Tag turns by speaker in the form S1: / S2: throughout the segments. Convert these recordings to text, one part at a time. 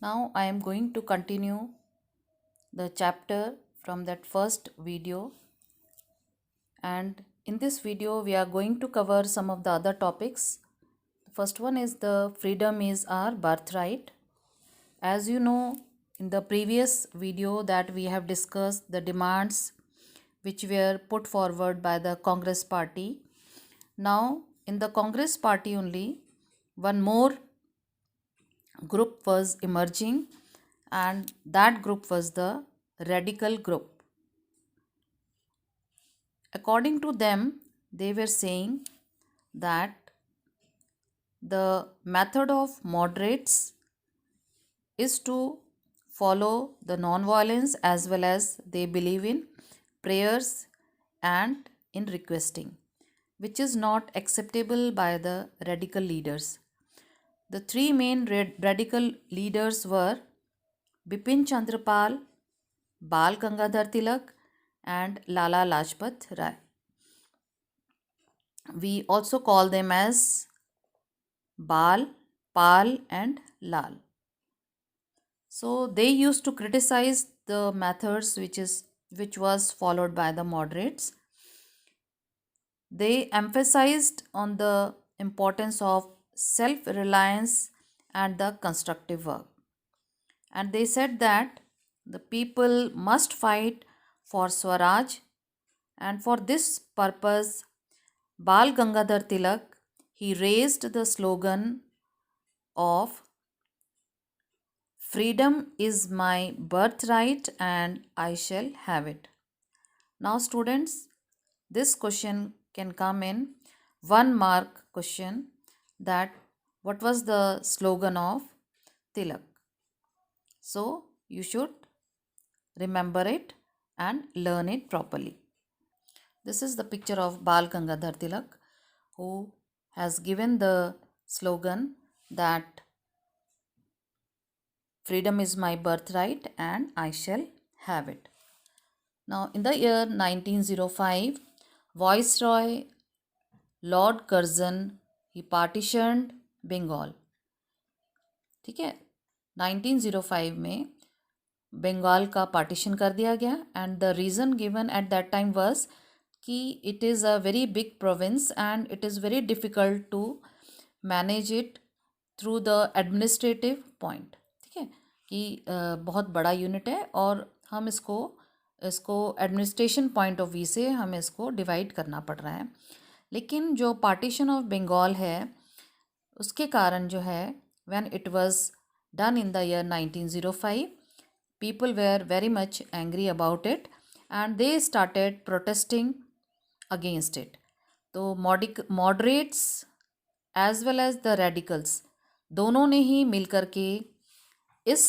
S1: Now I am going to continue the chapter from that first video, and in this video we are going to cover some of the other topics. The first one is the freedom is our birthright. As you know, in the previous video that we have discussed the demands which were put forward by the Congress party. Now in the Congress party only one more group was emerging, and that group was the radical group. According to them, they were saying that the method of moderates is to follow the non-violence, as well as they believe in prayers and in requesting, which is not acceptable by the radical leaders. The three main radical leaders were Bipin Chandrapal, Bal Gangadhar Tilak, and Lala Lajpat Rai. We also call them as Bal, Pal, and Lal. So they used to criticize the methods which was followed by the moderates. They emphasized on the importance of self-reliance and the constructive work. And they said that the people must fight for Swaraj, and for this purpose Bal Gangadhar Tilak, he raised the slogan of freedom is my birthright and I shall have it. Now students, this question can come in 1 mark question, that what was the slogan of Tilak. So you should remember it and learn it properly. This is the picture of Bal Gangadhar Tilak, who has given the slogan that freedom is my birthright and I shall have it. Now, in the year 1905, Viceroy Lord Curzon he partitioned Bengal. ठीक है, 1905 में बंगाल का partition कर दिया गया, and the reason given at that time was कि it is a very big province and it is very difficult to manage it through the administrative point. ठीक है, कि बहुत बड़ा यूनिट है और हम इसको एडमिनिस्ट्रेशन पॉइंट ऑफ व्यू से हमें इसको डिवाइड करना पड़ रहा है. लेकिन जो पार्टीशन ऑफ बंगाल है उसके कारण जो है, when it was done in the year 1905, people were very much angry about it and they started protesting against it. तो moderates as well as the radicals दोनों ने ही मिलकर के इस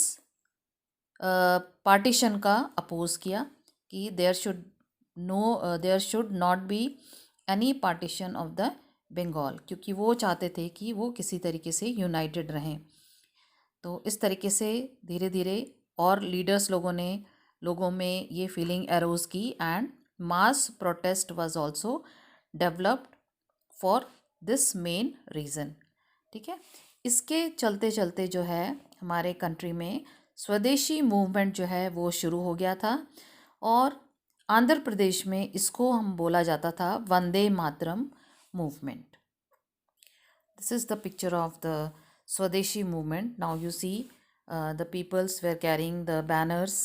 S1: पार्टीशन का अपोज किया कि there should not be any partition of the Bengal, क्योंकि वो चाहते थे कि वो किसी तरीके से यूनाइटेड रहें. तो इस तरीके से धीरे धीरे और लीडर्स लोगों में ये फीलिंग एरोज की, and mass protest was also developed for this main reason. ठीक है, इसके चलते चलते जो है हमारे कंट्री में स्वदेशी मूवमेंट जो है वो शुरू हो गया था, और आंध्र प्रदेश में इसको हम बोला जाता था Vande Mataram movement. This is the picture of the Swadeshi movement. Now you see the peoples were carrying the banners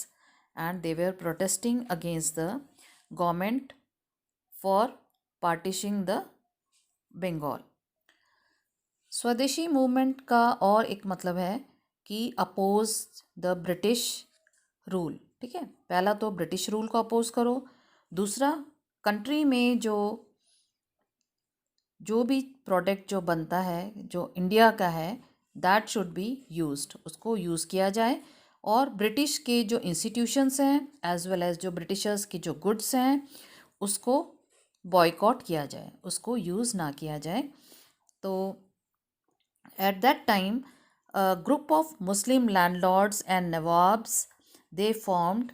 S1: and they were protesting against the government for partitioning the Bengal. स्वदेशी मूवमेंट का और एक मतलब है कि अपोज द ब्रिटिश रूल. ठीक है, पहला तो ब्रिटिश रूल को अपोज करो, दूसरा कंट्री में जो भी प्रोडक्ट जो बनता है जो इंडिया का है दैट शुड बी यूज्ड, उसको यूज़ किया जाए, और ब्रिटिश के जो इंस्टीट्यूशंस हैं एज वेल एज जो ब्रिटिशर्स के जो गुड्स हैं उसको बॉयकॉट किया जाए, उसको यूज़ ना किया जाए. तो at that time group of Muslim landlords and nawabs they formed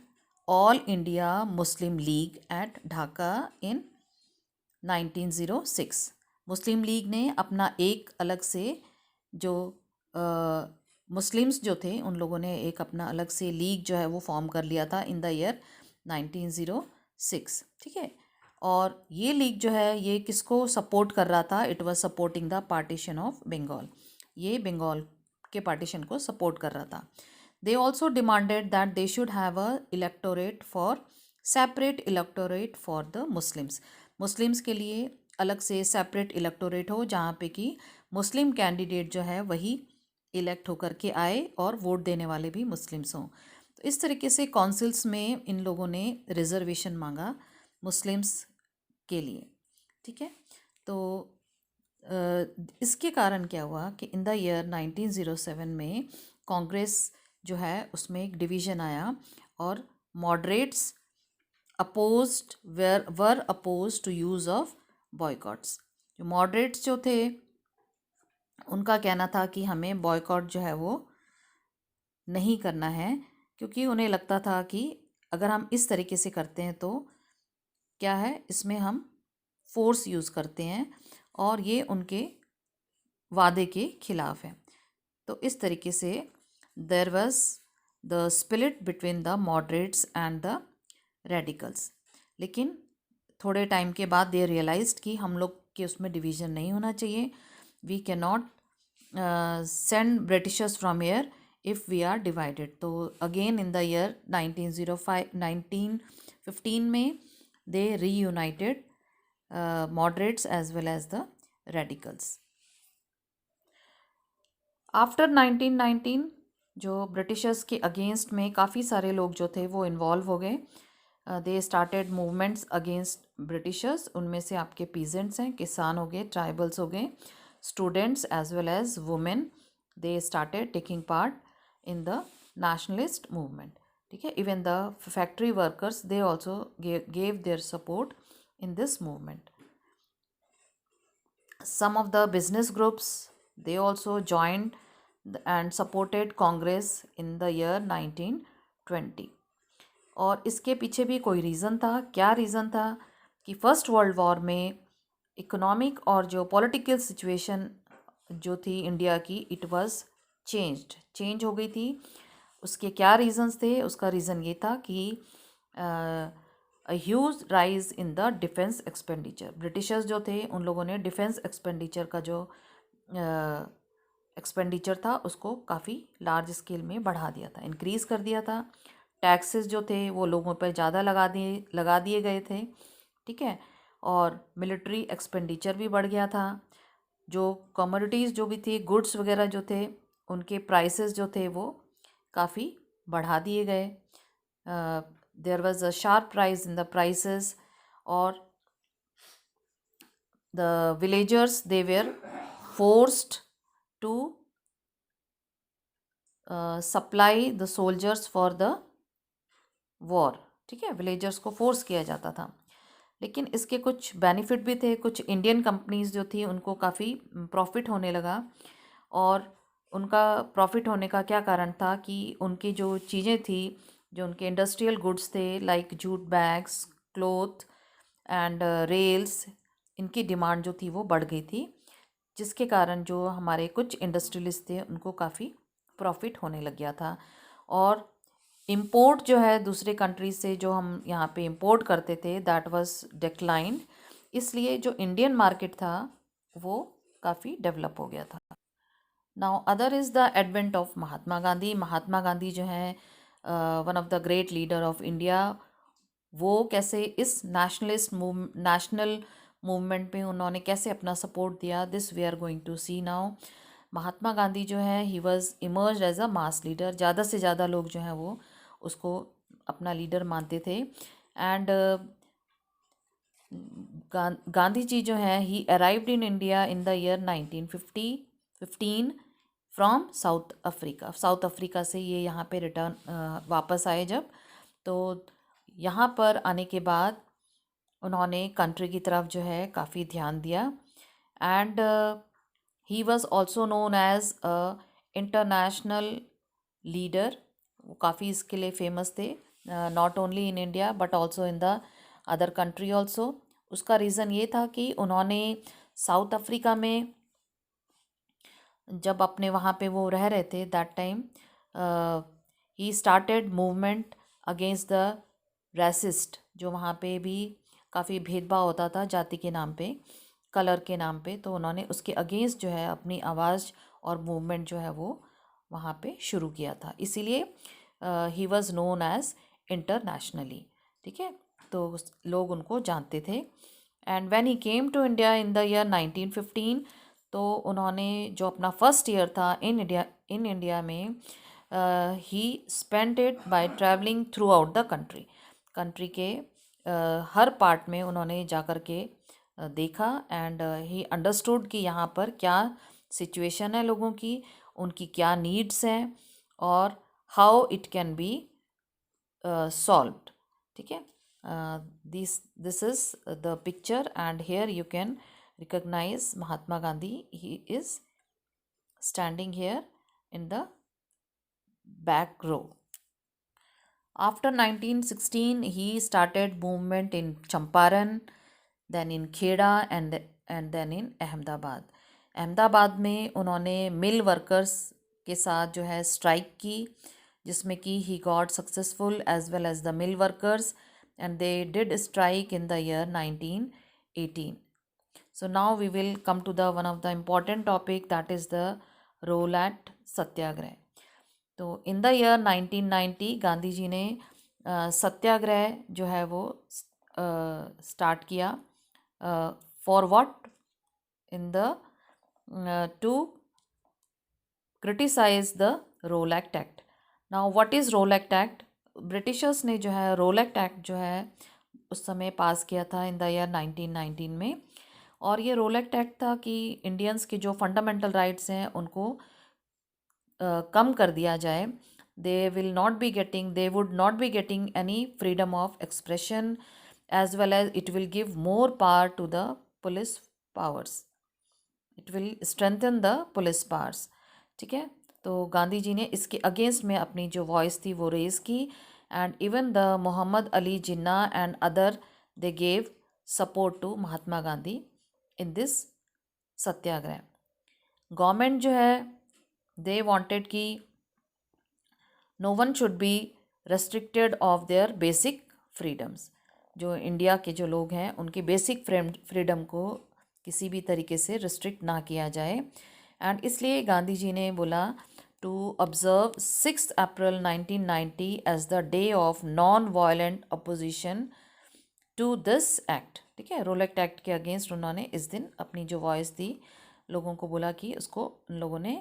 S1: all India Muslim League at Dhaka in 1906. Muslim League ने अपना एक अलग से जो मुस्लिम्स जो थे उन लोगों ने एक अपना अलग से लीग जो है वो फॉर्म कर लिया था इन द ईयर 1906, ठीक है। और ये लीग जो है ये किसको सपोर्ट कर रहा था? It was supporting the partition of Bengal. ये बंगाल के पार्टीशन को सपोर्ट कर रहा था। They also demanded that they should have a electorate for separate electorate for the Muslims. Muslims के लिए अलग से सेपरेट इलेक्टोरेट हो जहाँ पे कि मुस्लिम कैंडिडेट जो है वही इलेक्ट होकर के आए और वोट देने वाले भी मुस्लिम्स हों। तो इस तरीके से काउंसिल्स में इन लोगों ने रिजर्वेशन मांगा मुस्लिम्स के लिए, ठीक है। तो इसके कारण क्या हुआ कि इन द ईयर 1907 में कांग्रेस जो है उसमें एक डिवीज़न आया और moderates opposed were oppose to use of boycotts. जो मॉडरेट्स जो थे उनका कहना था कि हमें बॉयकॉट जो है वो नहीं करना है, क्योंकि उन्हें लगता था कि अगर हम इस तरीके से करते हैं तो क्या है, इसमें हम फोर्स यूज़ करते हैं और ये उनके वादे के खिलाफ है। तो इस तरीके से there was the split between the moderates and the radicals. लेकिन थोड़े टाइम के बाद दे रियलाइज्ड कि हम लोग के उसमें डिवीज़न नहीं होना चाहिए। We can not send Britishers from here if we are divided. तो अगेन इन द ईयर 1915 में they reunited moderates as well as the radicals. After 1919 जो ब्रिटिशर्स के अगेंस्ट में काफ़ी सारे लोग जो थे वो इन्वॉल्व हो गए। They started movements against Britishers. उनमें से आपके पीजेंट्स हैं, किसान हो गए, ट्राइबल्स हो गए, students as well as women. They started taking part in the nationalist movement, ठीक है। Even the factory workers they also gave their support in this movement. Some of the business groups they also joined and supported Congress in the year 1920। और इसके पीछे भी कोई reason था। क्या reason था कि फर्स्ट वर्ल्ड वॉर में इकोनॉमिक और जो पॉलिटिकल सिचुएशन जो थी इंडिया की, इट वाज चेंज हो गई थी। उसके क्या रीज़न्स थे? उसका रीज़न ये था कि huge rise in the defence expenditure. Britishers जो थे उन लोगों ने डिफेंस एक्सपेंडिचर का जो एक्सपेंडिचर था उसको काफ़ी लार्ज स्केल में बढ़ा दिया था, इंक्रीज़ कर दिया था। टैक्सेस जो थे वो लोगों पर ज़्यादा लगा दिए गए थे, ठीक है। और मिलिट्री एक्सपेंडिचर भी बढ़ गया था। जो कमोडिटीज़ जो भी थी, गुड्स वगैरह जो थे, उनके प्राइसेस जो थे वो काफ़ी बढ़ा दिए गए। there was a sharp rise in the prices, or the villagers they were forced to supply the soldiers for the war, ठीक है। विलेजर्स को फोर्स किया जाता था। लेकिन इसके कुछ बेनिफिट भी थे। कुछ इंडियन कंपनीज जो थी उनको काफ़ी प्रॉफिट होने लगा। और उनका प्रॉफिट होने का क्या कारण था कि उनकी जो चीज़ें थी, जो उनके इंडस्ट्रियल गुड्स थे like jute bags, cloth and rails, इनकी डिमांड जो थी वो बढ़ गई थी, जिसके कारण जो हमारे कुछ इंडस्ट्रियलिस्ट थे उनको काफ़ी प्रॉफिट होने लग गया था। और इम्पोर्ट जो है दूसरे कंट्री से जो हम यहाँ पे इम्पोर्ट करते थे दैट वाज डिक्लाइंड। इसलिए जो इंडियन मार्केट था वो काफ़ी डेवलप हो गया था। Now other is the advent of Mahatma Gandhi. Mahatma Gandhi जो हैं one of the great leader of India. वो कैसे इस नेशनल मूवमेंट में उन्होंने कैसे अपना सपोर्ट दिया, this we are going to see now. Mahatma Gandhi जो है he was emerge as a mass leader. ज़्यादा से ज़्यादा लोग जो हैं वो उसको अपना लीडर मानते थे। एंड गांधी जी जो हैं ही arrived in India in the year 1915 from south Africa. South Africa से ये यहाँ पे रिटर्न वापस आए जब, तो यहाँ पर आने के बाद उन्होंने कंट्री की तरफ जो है काफ़ी ध्यान दिया। And he was also known as a international leader. वो काफ़ी इसके लिए फेमस थे, not only in India but also in the other country also. उसका रीज़न ये था कि उन्होंने साउथ अफ्रीका में जब अपने वहाँ पे वो रह रहे थे that time he started movement against the racist, जो वहाँ पे भी काफ़ी भेदभाव होता था जाति के नाम पे, कलर के नाम पे, तो उन्होंने उसके अगेंस्ट जो है अपनी आवाज़ और मूवमेंट जो है वो वहाँ पे शुरू किया था, इसीलिए he was known as internationally. ठीक है, तो लोग उनको जानते थे। And when he came to India in the year 1915, तो उन्होंने जो अपना फर्स्ट ईयर था इन इंडिया में, he spend it by travelling throughout the country के हर पार्ट में उन्होंने जा कर के देखा। एंड ही अंडरस्टूड कि यहाँ पर क्या सिचुएशन है लोगों की, उनकी क्या नीड्स हैं और how it can be solved. ठीक है, this is the picture, and here you can recognize Mahatma Gandhi. He is standing here in the back row. After 1916 he started movement in Champaran, then in Kheda, and then in Ahmedabad में उन्होंने मिल workers के साथ जो है strike की, जिसमें कि he got successful as well as the mill workers, and they did strike in the year 1918. So now we will come to the one of the important topic, that is the role at satyagraha. तो in the year 1990 Gandhi ji ने सत्याग्रह जो है वो start किया। For what? In the to criticize the Rowlatt act. Now what is Rowlatt act? Britishers ने जो है role act जो है उस समय पास किया था इन द ईयर 1919 में। और ये रोल एक्ट था कि इंडियंस के जो फंडामेंटल राइट्स हैं उनको कम कर दिया जाए। They would not be getting any freedom of expression, as well as it will give more power to the police powers, it will strengthen the police powers. ठीक है, तो गांधी जी ने इसके अगेंस्ट में अपनी जो वॉइस थी वो रेज़ की। And even the Mohammad Ali Jinnah and other, they gave support to Mahatma Gandhi in this satyagraha. Government जो है दे वांटेड कि no one should be restricted of their basic freedoms. जो इंडिया के जो लोग हैं उनके बेसिक फ्रीडम को किसी भी तरीके से रिस्ट्रिक्ट ना किया जाए। एंड इसलिए गांधी जी ने बोला to observe 6 April 1990 as the day of non violent opposition to this act. ठीक है, रोल एक्ट के अगेंस्ट उन्होंने इस दिन अपनी जो वॉइस दी, लोगों को बोला कि उसको उन लोगों ने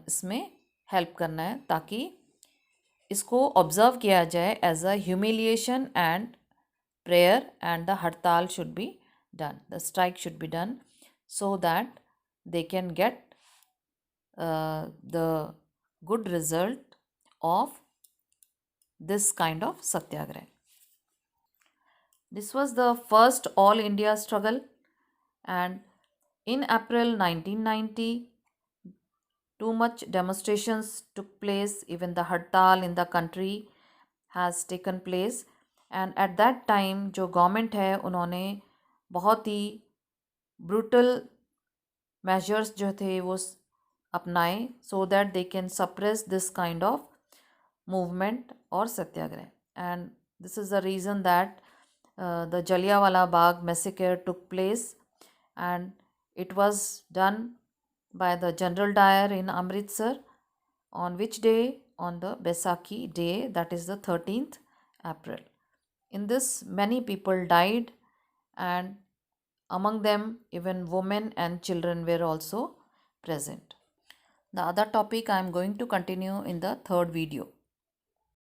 S1: इसमें हेल्प करना है ताकि इसको ऑब्जर्व किया जाए as a humiliation and prayer, and the hartal should be done, the strike should be done, so that they can get the good result of this kind of satyagrah. This was the first all India struggle, and in April 1990 too much demonstrations took place, even the hartal in the country has taken place, and at that time जो government है उन्होंने बहुत ही brutal measures जो थे वो अपनाए, so that they can suppress this kind of movement और satyagraha. And this is the reason that the Jallianwala Bagh massacre took place, and it was done by the General Dyer in Amritsar, on which day? On the Baisakhi day, that is the 13th April. In this many people died, and among them even women and children were also present. The other topic I am going to continue in the third video.